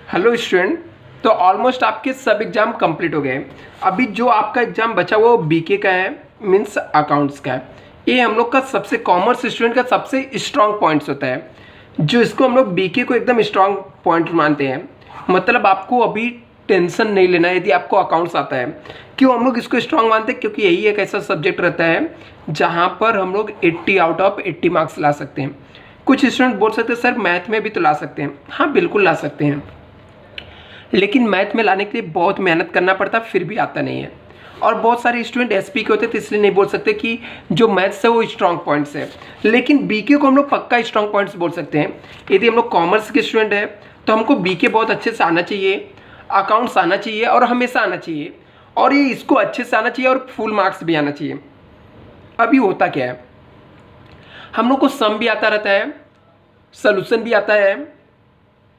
Hello student. तो almost आपके सब एग्ज़ाम कंप्लीट हो गए। अभी जो आपका एग्ज़ाम बचा वो बीके का है, मीन्स अकाउंट्स का है। ये हम लोग का सबसे कॉमर्स स्टूडेंट का सबसे स्ट्रॉन्ग पॉइंट्स होता है, जो इसको हम लोग बीके को एकदम स्ट्रॉन्ग पॉइंट मानते हैं। मतलब आपको अभी टेंशन नहीं लेना है यदि आपको अकाउंट्स आता है। क्यों हम लोग इसको स्ट्रॉन्ग मानते हैं? क्योंकि यही एक ऐसा सब्जेक्ट रहता है जहाँ पर हम लोग 80 आउट ऑफ 80 मार्क्स ला सकते हैं। कुछ स्टूडेंट बोल सकते हैं सर मैथ में भी तो ला सकते हैं। हाँ, बिल्कुल ला सकते हैं, लेकिन मैथ में लाने के लिए बहुत मेहनत करना पड़ता, फिर भी आता नहीं है। और बहुत सारे स्टूडेंट एसपी के होते तो इसलिए नहीं बोल सकते कि जो मैथ्स है वो स्ट्रॉन्ग पॉइंट्स है, लेकिन बीके को हम लोग पक्का स्ट्रॉन्ग पॉइंट्स बोल सकते हैं। यदि हम लोग कॉमर्स के स्टूडेंट है तो हमको बीके बहुत अच्छे से आना चाहिए, अकाउंट्स आना चाहिए और हमेशा आना चाहिए, और ये इसको अच्छे से आना चाहिए और फुल मार्क्स भी आना चाहिए। अभी होता क्या है, हम लोग को सम भी आता रहता है, सोल्यूशन भी आता है,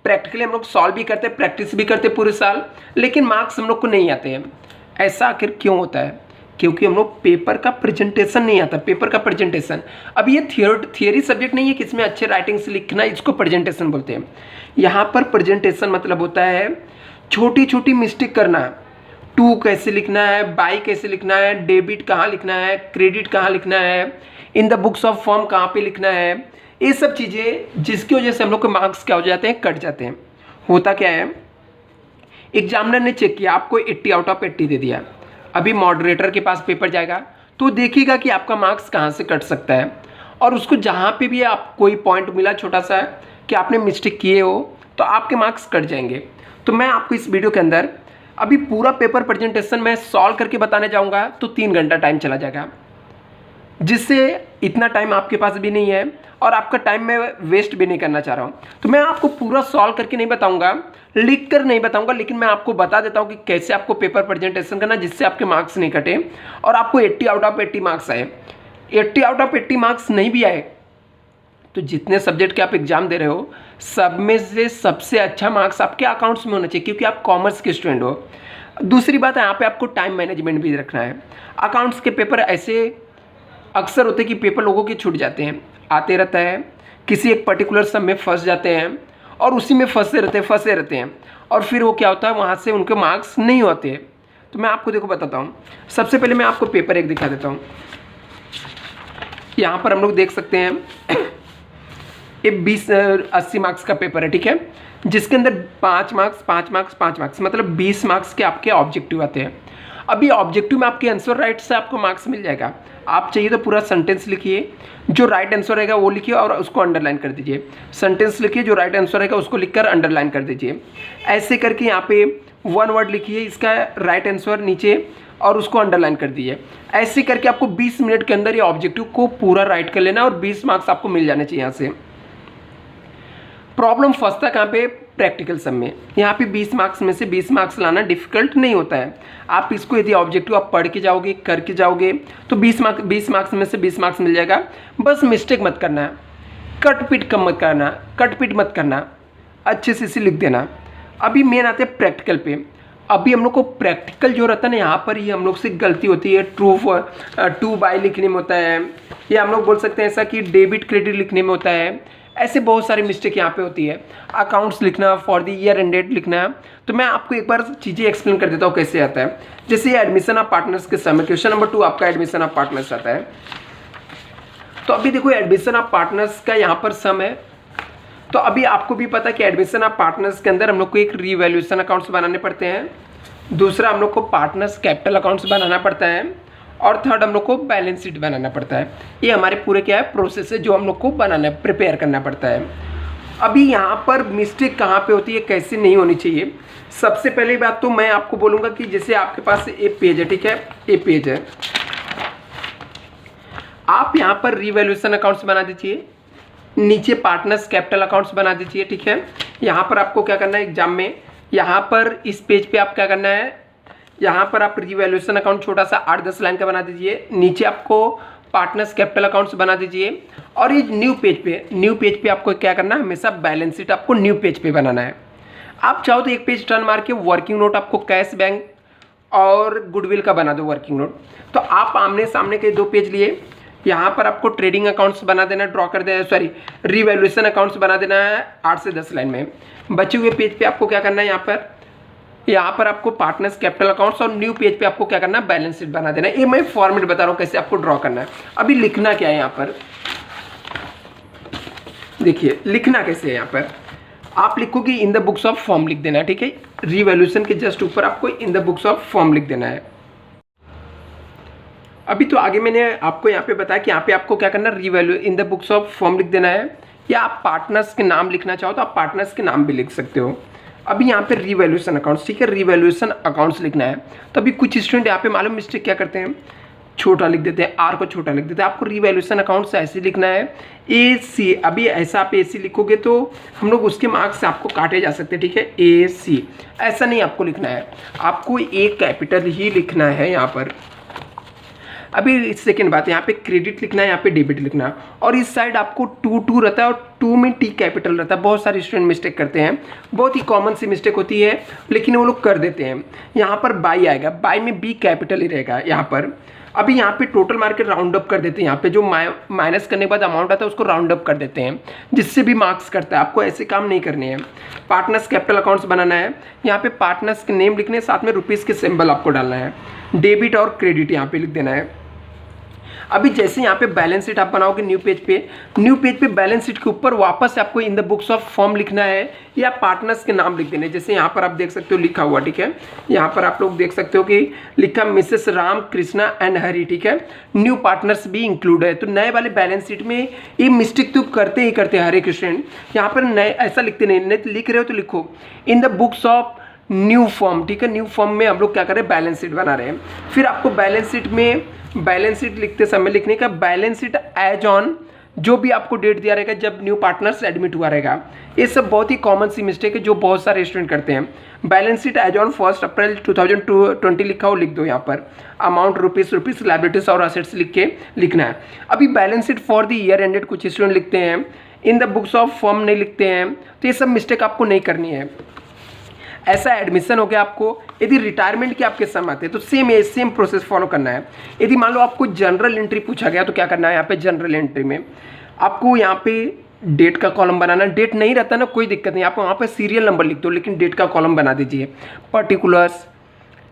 प्रैक्टिकली हम लोग सॉल्व भी करते हैं, प्रैक्टिस भी करते हैं पूरे साल, लेकिन मार्क्स हम लोग को नहीं आते हैं। ऐसा आखिर क्यों होता है? क्योंकि हम लोग पेपर का प्रेजेंटेशन नहीं आता। पेपर का प्रेजेंटेशन, अब ये थियोरी सब्जेक्ट नहीं है कि इसमें अच्छे राइटिंग से लिखना, इसको प्रेजेंटेशन बोलते हैं। यहाँ पर प्रेजेंटेशन मतलब होता है छोटी छोटी मिस्टेक करना। टू कैसे लिखना है, बाई कैसे लिखना है, डेबिट कहाँ लिखना है, क्रेडिट कहाँ लिखना है, इन द बुक्स ऑफ फॉर्म कहाँ पे लिखना है, ये सब चीज़ें जिसकी वजह से हम लोग के मार्क्स क्या हो जाते हैं, कट जाते हैं। होता क्या है, एग्जामिनर ने चेक किया, आपको 80 आउट ऑफ 80 दे दिया। अभी मॉडरेटर के पास पेपर जाएगा तो देखेगा कि आपका मार्क्स कहाँ से कट सकता है, और उसको जहाँ पे भी आप कोई पॉइंट मिला छोटा सा कि आपने मिस्टेक किए हो तो आपके मार्क्स कट जाएंगे। तो मैं आपको इस वीडियो के अंदर अभी पूरा पेपर प्रेजेंटेशन मैं सॉल्व करके बताने जाऊँगा तो 3 घंटा टाइम चला जाएगा, जिससे इतना टाइम आपके पास भी नहीं है और आपका टाइम मैं वेस्ट भी नहीं करना चाह रहा हूँ। तो मैं आपको पूरा सॉल्व करके नहीं बताऊंगा, लिख कर नहीं बताऊंगा, लेकिन मैं आपको बता देता हूँ कि कैसे आपको पेपर प्रेजेंटेशन करना जिससे आपके मार्क्स नहीं कटे और आपको 80 आउट ऑफ 80 मार्क्स आए। 80 आउट ऑफ 80 मार्क्स नहीं भी आए तो जितने सब्जेक्ट के आप एग्जाम दे रहे हो सब में से सबसे अच्छा मार्क्स आपके अकाउंट्स में होना चाहिए, क्योंकि आप कॉमर्स के स्टूडेंट हो। दूसरी बात है, यहाँ पे आपको टाइम मैनेजमेंट भी रखना है। अकाउंट्स के पेपर ऐसे अक्सर होते हैं कि पेपर लोगों के छूट जाते हैं, आते रहता है, किसी एक पर्टिकुलर सम में फंस जाते हैं और उसी में फंसे रहते हैं और फिर वो क्या होता है, वहाँ से उनके मार्क्स नहीं होते। तो मैं आपको देखो बताता हूँ। सबसे पहले मैं आपको पेपर एक दिखा देता हूँ। यहाँ पर हम लोग देख सकते हैं ये 80 मार्क्स का पेपर है, ठीक है, जिसके अंदर 5 मार्क्स 5 मार्क्स 5 मार्क्स मतलब 20 मार्क्स के आपके ऑब्जेक्टिव आते हैं। अभी ऑब्जेक्टिव में आपके आंसर राइट से आपको मार्क्स मिल जाएगा। आप चाहिए तो पूरा सेंटेंस लिखिए, जो राइट आंसर रहेगा वो लिखिए और उसको अंडरलाइन कर दीजिए। सेंटेंस लिखिए, जो राइट आंसर रहेगा उसको लिखकर अंडरलाइन कर दीजिए। ऐसे करके यहाँ पे 1 वर्ड लिखिए, इसका राइट आंसर नीचे और उसको अंडरलाइन कर दीजिए। ऐसे करके आपको 20 मिनट के अंदर ये ऑब्जेक्टिव को पूरा राइट कर लेना और 20 मार्क्स आपको मिल जाने चाहिए। यहाँ से प्रॉब्लम फंसता कहाँ पे, प्रैक्टिकल सम में। यहाँ पे 20 मार्क्स में से 20 मार्क्स लाना डिफिकल्ट नहीं होता है। आप इसको यदि ऑब्जेक्टिव आप पढ़ के जाओगे, करके जाओगे तो 20 मार्क्स में से 20 मार्क्स मिल जाएगा। बस मिस्टेक मत करना, कट पिट मत करना, अच्छे से इसे लिख देना। अभी मेन आते हैं प्रैक्टिकल पे। अभी हम लोग को प्रैक्टिकल जो रहता है ना, यहाँ पर ही हम लोग से गलती होती है। टू बाई लिखने में होता है, या हम लोग बोल सकते हैं ऐसा कि डेबिट क्रेडिट लिखने में होता है। ऐसे बहुत सारी मिस्टेक यहाँ पे होती है। अकाउंट्स लिखना, for the year end date लिखना। तो मैं आपको एक बार चीज़ें एक्सप्लेन कर देता हूँ कैसे आता है। जैसे ये एडमिशन ऑफ पार्टनर्स के समय क्वेश्चन नंबर 2 आपका एडमिशन ऑफ पार्टनर्स आता है। तो अभी देखो एडमिशन ऑफ पार्टनर्स का यहाँ पर सम है। तो अभी आपको भी पता है कि एडमिशन ऑफ पार्टनर्स के अंदर हम लोग को एक रीवैल्यूएशन अकाउंट्स बनाने पड़ते हैं, दूसरा हम लोग को पार्टनर्स कैपिटल अकाउंट्स बनाना पड़ता है, और थर्ड हम लोग को बैलेंस शीट बनाना पड़ता है। ये हमारे पूरे क्या है, प्रोसेस है जो हम लोग को बनाना, प्रिपेयर करना पड़ता है। अभी यहाँ पर मिस्टेक कहाँ पे होती है, कैसे नहीं होनी चाहिए। सबसे पहली बात तो मैं आपको बोलूँगा कि जैसे आपके पास एक पेज है, ठीक है, एक पेज है, आप यहाँ पर रीवैल्यूएशन अकाउंट्स बना दीजिए, नीचे पार्टनर्स कैपिटल अकाउंट्स बना दीजिए, ठीक है। यहाँ पर आपको क्या करना है एग्जाम में, यहाँ पर इस पेज पे आप क्या करना है, यहाँ पर आप रीवैल्यूएशन अकाउंट छोटा सा 8-10 लाइन का बना दीजिए, नीचे आपको पार्टनर्स कैपिटल अकाउंट्स बना दीजिए, और ये न्यू पेज पे आपको क्या करना है, हमेशा बैलेंस शीट आपको न्यू पेज पे बनाना है। आप चाहो तो एक पेज टर्न मार के वर्किंग नोट आपको कैश, बैंक और गुडविल का बना दो वर्किंग नोट। तो आप आमने सामने के 2 पेज लिए, यहाँ पर आपको ट्रेडिंग अकाउंट्स बना देना, ड्रॉ कर देना, सॉरी रिवैल्यूएशन अकाउंट्स बना देना है 8 से 10 लाइन में। बचे हुए पेज पे आपको क्या करना है, यहाँ पर आपको पार्टनर्स कैपिटल अकाउंट्स और न्यू पेज पे आपको क्या करना है, बैलेंस शीट बना देना है। ये मैं फॉर्मेट बता रहा हूँ कैसे आपको ड्रॉ करना है। अभी लिखना क्या है यहाँ पर, देखिए लिखना कैसे है। यहाँ पर आप लिखोगे इन द बुक्स ऑफ फॉर्म लिख देना है, ठीक है। रिवैल्यूएशन के जस्ट ऊपर आपको in the books of form लिख देना है। अभी तो आगे मैंने आपको यहाँ पे बताया कि यहाँ पे आपको क्या करना है, revalue in the books of form लिख देना है, या आप पार्टनर्स के नाम लिखना चाहो तो आप पार्टनर्स के नाम भी लिख सकते हो। अभी यहाँ पे रिवैल्यूएशन अकाउंट्स, ठीक है, रिवैल्यूएशन अकाउंट्स लिखना है। तो अभी कुछ स्टूडेंट यहाँ पे मालूम मिस्टेक क्या करते हैं, छोटा लिख देते हैं, आर को छोटा लिख देते हैं। आपको रिवैल्यूएशन अकाउंट्स ऐसे लिखना है AC। अभी ऐसा आप AC लिखोगे तो हम लोग उसके मार्क्स से आपको काटे जा सकते हैं, ठीक है। AC ऐसा नहीं आपको लिखना है, आपको एक कैपिटल ही लिखना है यहाँ पर। अभी सेकेंड बात, यहाँ पे क्रेडिट लिखना है, यहाँ पे डेबिट लिखना है। और इस साइड आपको 2 रहता है और 2 में T कैपिटल रहता है। बहुत सारे स्टूडेंट मिस्टेक करते हैं, बहुत ही कॉमन सी मिस्टेक होती है, लेकिन वो लोग कर देते हैं। यहाँ पर बाई आएगा, बाई में B कैपिटल ही रहेगा यहाँ पर। अभी यहाँ पे टोटल मार्केट राउंड अप कर देते हैं, यहाँ पे जो माइनस करने के बाद अमाउंट आता है उसको राउंड अप कर देते हैं, जिससे भी मार्क्स करता है। आपको ऐसे काम नहीं करने हैं। पार्टनर्स कैपिटल अकाउंट्स बनाना है, यहाँ पे पार्टनर्स के नेम लिखने, साथ में रुपीज़ के सिंबल आपको डालना है। डेबिट और क्रेडिट यहाँ पे लिख देना है। अभी जैसे यहाँ पे बैलेंस शीट आप बनाओगे न्यू पेज पे बैलेंस शीट के ऊपर वापस से आपको in the books of form लिखना है, या पार्टनर्स के नाम लिख देने। जैसे यहाँ पर आप देख सकते हो लिखा हुआ, ठीक है। यहाँ पर आप लोग देख सकते हो कि लिखा मिसेस राम कृष्णा एंड हरी, ठीक है। न्यू पार्टनर्स भी इंक्लूड है। तो नए वाले बैलेंस शीट में ये मिस्टेक तो करते ही करते हैं हर एक स्टूडेंट। यहाँ पर नए ऐसा लिखते नहीं तो लिख रहे हो तो लिखो इन the books of new form, ठीक है। न्यू फॉर्म में हम लोग क्या कर रहे हैं, बैलेंस शीट बना रहे हैं। फिर आपको बैलेंस शीट में बैलेंस शीट लिखते समय लिखने का बैलेंस शीट एज ऑन, जो भी आपको डेट दिया रहेगा जब न्यू पार्टनर्स एडमिट हुआ रहेगा। ये सब बहुत ही कॉमन सी मिस्टेक है जो बहुत सारे स्टूडेंट करते हैं। बैलेंस शीट एज ऑन 1 अप्रैल 2020 लिखा हो लिख दो। यहाँ पर अमाउंट रुपीज़ लाइबिलिटीज और असेट्स लिख के लिखना है। अभी balance sheet for the year ended कुछ स्टूडेंट लिखते हैं, इन द बुक्स ऑफ फॉर्म नहीं लिखते हैं। तो ये सब मिस्टेक आपको नहीं करनी है। ऐसा एडमिशन हो गया आपको, यदि रिटायरमेंट के आपके सम आते हैं तो सेम प्रोसेस फॉलो करना है। यदि मान लो आपको जनरल एंट्री पूछा गया तो क्या करना है, यहाँ पे जनरल एंट्री में आपको यहाँ पे डेट का कॉलम बनाना। डेट नहीं रहता ना, कोई दिक्कत नहीं, आप वहाँ पे सीरियल नंबर लिख दो, लेकिन डेट का कॉलम बना दीजिए। पर्टिकुलर्स,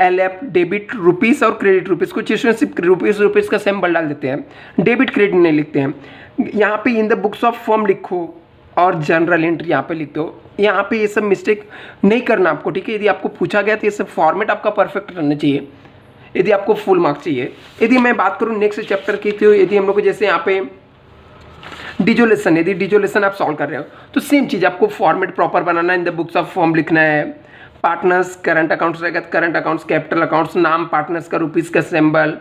LF, डेबिट रुपीज़ और क्रेडिट रुपीज़। कुछ स्टूडेंट सिर्फ रुपीज़ का सिंबल डाल देते हैं, डेबिट क्रेडिट नहीं लिखते हैं। यहाँ पे इन द बुक्स ऑफ फॉर्म लिखो और जनरल एंट्री यहाँ पे लिख दो। यहाँ पे ये सब मिस्टेक नहीं करना आपको, ठीक है। यदि आपको पूछा गया तो ये सब फॉर्मेट आपका परफेक्ट रहना चाहिए, यदि आपको फुल मार्क्स चाहिए। यदि मैं बात करूँ नेक्स्ट चैप्टर की, तो यदि हम लोग जैसे यहाँ पे डिजोलेशन, यदि डिजोलेशन आप सॉल्व कर रहे हो तो सेम चीज़ आपको फॉर्मेट प्रॉपर बनाना है। इन द बुक्स ऑफ फॉर्म लिखना है। पार्टनर्स करंट अकाउंट्स रहेगा, करंट अकाउंट्स, कैपिटल अकाउंट्स, नाम पार्टनर्स का, रुपीज़ का सिंबल,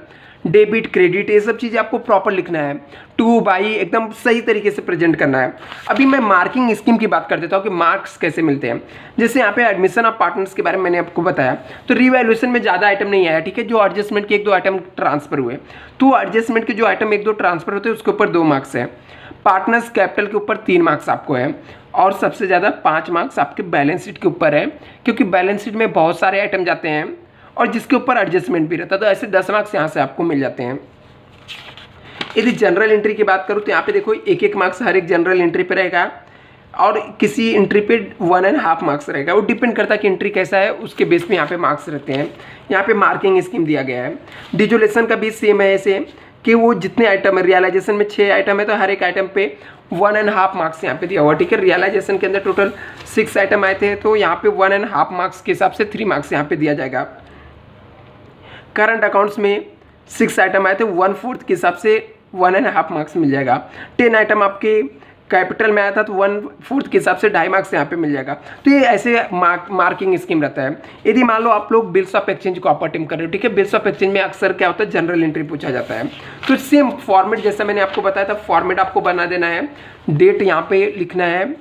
डेबिट क्रेडिट, ये सब चीज़ें आपको प्रॉपर लिखना है। 2 बाई एकदम सही तरीके से प्रेजेंट करना है। अभी मैं मार्किंग स्कीम की बात कर देता हूँ कि मार्क्स कैसे मिलते हैं। जैसे यहाँ पे एडमिशन ऑफ पार्टनर्स के बारे में मैंने आपको बताया, तो रिवैल्यूएशन में ज़्यादा आइटम नहीं आया, ठीक है। जो एडजस्टमेंट के 1-2 आइटम ट्रांसफर हुए, तो एडजस्टमेंट के जो आइटम 1-2 ट्रांसफर होते हैं उसके ऊपर 2 मार्क्स है। पार्टनर्स कैपिटल के ऊपर 3 मार्क्स आपको है, और सबसे ज़्यादा 5 मार्क्स आपके बैलेंस शीट के ऊपर है, क्योंकि बैलेंस शीट में बहुत सारे आइटम जाते हैं और जिसके ऊपर एडजस्टमेंट भी रहता है। तो ऐसे 10 मार्क्स यहाँ से आपको मिल जाते हैं। यदि जनरल एंट्री की बात करूँ तो यहाँ पे देखो 1-1 मार्क्स हर एक जनरल एंट्री पे रहेगा, और किसी एंट्री पे 1.5 मार्क्स रहेगा। वो डिपेंड करता है कि एंट्री कैसा है, उसके बेस पे यहाँ पे मार्क्स रहते हैं। यहाँ पे मार्किंग स्कीम दिया गया है। डिजोलेशन का भी सेम है ऐसे कि वो जितने आइटम है, रियलाइजेशन में 6 आइटम है तो हर एक आइटम पे 1.5 मार्क्स यहाँ पे दिया हुआ, ठीक है। रियलाइजेशन के अंदर टोटल 6 आइटम आए थे, तो यहाँ पे 1.5 मार्क्स के हिसाब से 3 मार्क्स यहाँ पे दिया जाएगा। करंट अकाउंट्स में 6 आइटम आए थे, 1/4 के हिसाब से 1.5 मार्क्स मिल जाएगा। 10 आइटम आपके कैपिटल में आया था तो 1/4 के हिसाब से 2.5 मार्क्स यहाँ पे मिल जाएगा। तो ये ऐसे मार्किंग स्कीम रहता है। यदि मान लो आप लोग बिल्स ऑफ एक्सचेंज को अपर टीम कर रहे हो, ठीक है। बिल्स ऑफ एक्सचेंज में अक्सर क्या होता है, जनरल एंट्री पूछा जाता है। तो सेम फॉर्मेट जैसा मैंने आपको बताया था, फॉर्मेट आपको बना देना है। डेट यहाँ पे लिखना है,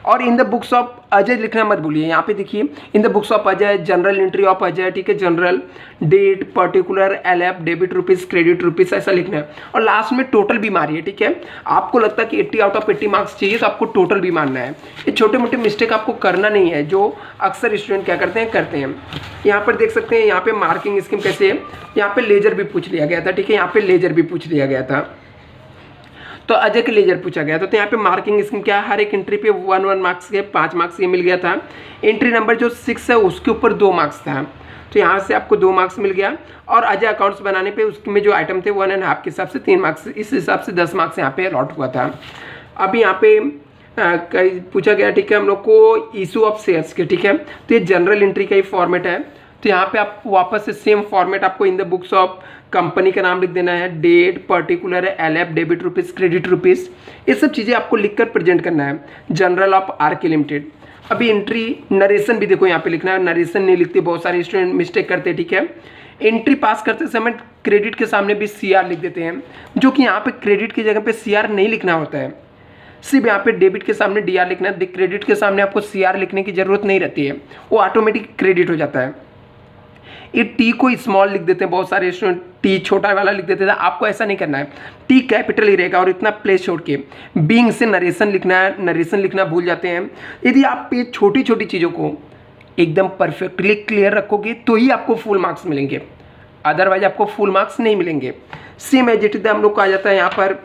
और in the books of Ajay लिखना मत भूलिए। यहाँ पे देखिए in the books of Ajay, journal entry of Ajay, ठीक है। Journal, date, particular, LF, debit rupees, credit rupees, ऐसा लिखना है। और लास्ट में टोटल भी मारिए, ठीक है। आपको लगता है कि 80 आउट ऑफ 80 मार्क्स चाहिए तो आपको टोटल भी मारना है। ये छोटे मोटे मिस्टेक आपको करना नहीं है, जो अक्सर स्टूडेंट क्या करते हैं। यहाँ पर देख सकते हैं, यहाँ पे मार्किंग स्कीम कैसे है। यहाँ पे लेजर भी पूछ लिया गया था, ठीक है। यहाँ पे लेजर भी पूछ लिया गया था। तो अजय के लेजर पूछा गया तो यहाँ पे मार्किंग स्कीम क्या है, हर एक एंट्री पे 1 मार्क्स के 5 मार्क्स ये मिल गया था। एंट्री नंबर जो 6 है उसके ऊपर 2 मार्क्स था, तो यहाँ से आपको 2 मार्क्स मिल गया। और अजय अकाउंट्स बनाने पे उसमें जो आइटम थे 1.5 के हिसाब से 3 मार्क्स, इस हिसाब से 10 मार्क्स यहाँ पे अलॉट हुआ था। अभी यहाँ पे कई पूछा गया, ठीक है, हम लोग को इशू ऑफ शेयर्स के, ठीक है, तो ये जनरल एंट्री का ही फॉर्मेट है। तो यहाँ पे आप वापस से सेम फॉर्मेट आपको in the books of company का नाम लिख देना है, date, particular, LF, debit rupees, credit rupees, ये सब चीज़ें आपको लिखकर प्रेजेंट करना है। Journal of RK limited. अभी एंट्री नरेशन भी देखो यहाँ पे लिखना है, नरेशन नहीं लिखते, बहुत सारे स्टूडेंट मिस्टेक करते हैं, ठीक है। एंट्री पास करते समय क्रेडिट के सामने भी सीआर लिख देते हैं, जो कि यहाँ पे क्रेडिट की जगह पे सीआर नहीं लिखना होता है, सिर्फ यहाँ पे डेबिट के सामने डीआर लिखना है। क्रेडिट के सामने आपको सीआर लिखने की जरूरत नहीं रहती है, वो ऑटोमेटिक क्रेडिट हो जाता है। ये टी को स्मॉल लिख देते हैं बहुत सारे स्टूडेंट, टी छोटा वाला लिख देते थे, आपको ऐसा नहीं करना है, टी कैपिटल ही रहेगा और इतना प्लेस छोड़ के बीइंग से नरेशन लिखना है, नरेशन लिखना भूल जाते हैं। यदि आप ये छोटी छोटी चीज़ों को एकदम परफेक्टली क्लियर रखोगे तो ही आपको फुल मार्क्स मिलेंगे, अदरवाइज आपको फुल मार्क्स नहीं मिलेंगे। सेम एज इट इज हम लोग को आ जाता है यहाँ पर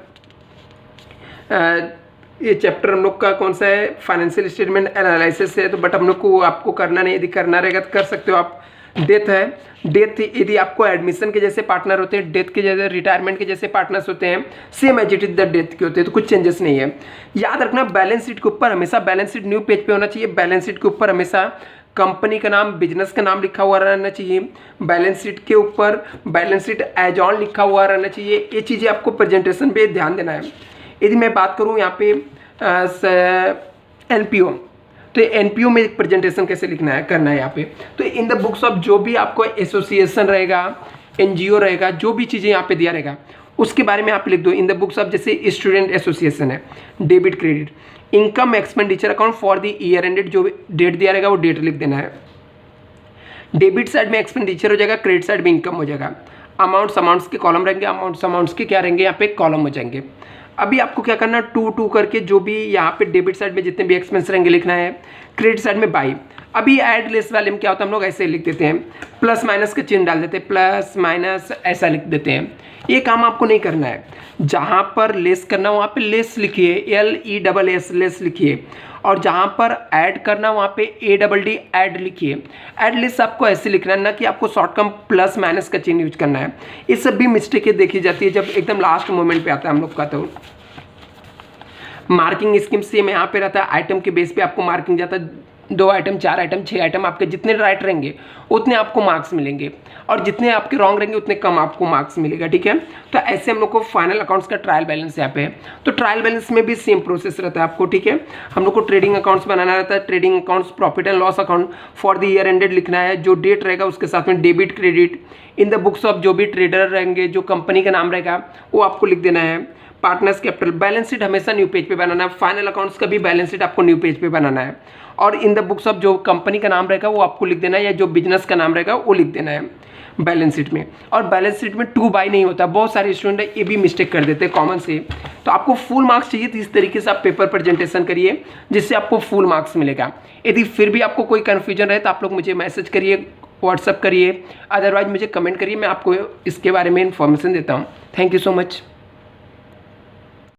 ये चैप्टर हम लोग का कौन सा है, फाइनेंशियल स्टेटमेंट एनालिसिस है, तो बट हम लोग को आपको करना नहीं, यदि करना रहेगा तो कर सकते हो आप। डेथ है, डेथ यदि आपको एडमिशन के जैसे पार्टनर होते हैं, डेथ के जैसे रिटायरमेंट के जैसे पार्टनर्स होते हैं, same as it is the death के होते हैं, तो कुछ चेंजेस नहीं है। याद रखना बैलेंस शीट के ऊपर हमेशा, बैलेंस शीट न्यू पेज पे होना चाहिए, बैलेंस शीट के ऊपर हमेशा कंपनी का नाम, बिजनेस का नाम लिखा हुआ रहना चाहिए, बैलेंस शीट के ऊपर बैलेंस शीट एज ऑन लिखा हुआ रहना चाहिए। ये चीज़ें आपको प्रेजेंटेशन पे ध्यान देना है। यदि मैं बात करूँ यहाँ पे एनपीओ, तो एनपीओ में एक प्रेजेंटेशन कैसे लिखना है, करना है यहाँ पे, तो इन द बुक्स ऑफ जो भी आपको एसोसिएशन रहेगा, एनजीओ रहेगा, जो भी चीज़ें यहाँ पे दिया रहेगा उसके बारे में आप लिख दो। इन द बुक्स ऑफ जैसे स्टूडेंट एसोसिएशन है, debit credit, income expenditure account for the year ended, जो डेट दिया रहेगा वो डेट लिख देना है। डेबिट साइड में एक्सपेंडिचर हो जाएगा, क्रेडिट साइड में इनकम हो जाएगा। अमाउंट्स के कॉलम रहेंगे, अमाउंट्स के क्या रहेंगे, यहाँ पे कॉलम हो जाएंगे। अभी आपको क्या करना है, 2 करके जो भी यहाँ पे डेबिट साइड में जितने भी एक्सपेंस रहेंगे लिखना है, क्रेडिट साइड में बाई। अभी ऐड लेस वाले में क्या होता है, हम लोग ऐसे लिख देते हैं, प्लस माइनस के चिन्ह डाल देते हैं, प्लस माइनस ऐसा लिख देते हैं। ये काम आपको नहीं करना है, जहाँ पर लेस करना वहाँ पे लेस लिखिए, LESS लेस लिखिए, और जहाँ पर ऐड करना वहाँ पे ADD ऐड लिखिए। ऐड लेस आपको ऐसे लिखना है, ना कि आपको शॉर्ट कम प्लस माइनस का चिन्ह यूज करना है। ये सब भी मिस्टेकें देखी जाती है जब एकदम लास्ट मोमेंट पे आता है हम लोग का। तो मार्किंग स्कीम सेम यहाँ पे रहता है, आइटम के बेस पे आपको मार्किंग जाता है, 2 आइटम, 4 आइटम, 6 आइटम, आपके जितने राइट रहेंगे उतने आपको मार्क्स मिलेंगे, और जितने आपके रॉन्ग रहेंगे उतने कम आपको मार्क्स मिलेगा, ठीक है। तो ऐसे हम लोग को फाइनल अकाउंट्स का ट्रायल बैलेंस यहाँ पे है, तो ट्रायल बैलेंस में भी सेम प्रोसेस रहता है आपको, ठीक है। हम लोग को ट्रेडिंग अकाउंट्स बनाना रहता है, trading accounts, profit and loss account for the year ended लिखना है, जो डेट रहेगा उसके साथ में debit credit, in the books of जो भी ट्रेडर रहेंगे, जो कंपनी का नाम रहेगा वो आपको लिख देना है। पार्टनर्स कैपिटल, बैलेंस शीट हमेशा न्यू पेज पे बनाना है, फाइनल अकाउंट्स का भी बैलेंस शीट आपको न्यू पेज पे बनाना है, और इन द बुक्स ऑफ जो कंपनी का नाम रहेगा वो आपको लिख देना है, या जो बिजनेस का नाम रहेगा वो लिख देना है बैलेंस शीट में। और बैलेंस शीट में 2 बाई नहीं होता, बहुत सारे स्टूडेंट ये भी मिस्टेक कर देते हैं कॉमन से। तो आपको फुल मार्क्स चाहिए तो इस तरीके से आप पेपर प्रेजेंटेशन करिए जिससे आपको फुल मार्क्स मिलेगा। यदि फिर भी आपको कोई कन्फ्यूजन रहे तो आप लोग मुझे मैसेज करिए, व्हाट्सअप करिए, अदरवाइज मुझे कमेंट करिए, मैं आपको इसके बारे में इन्फॉर्मेशन देता हूँ। Thank you so much.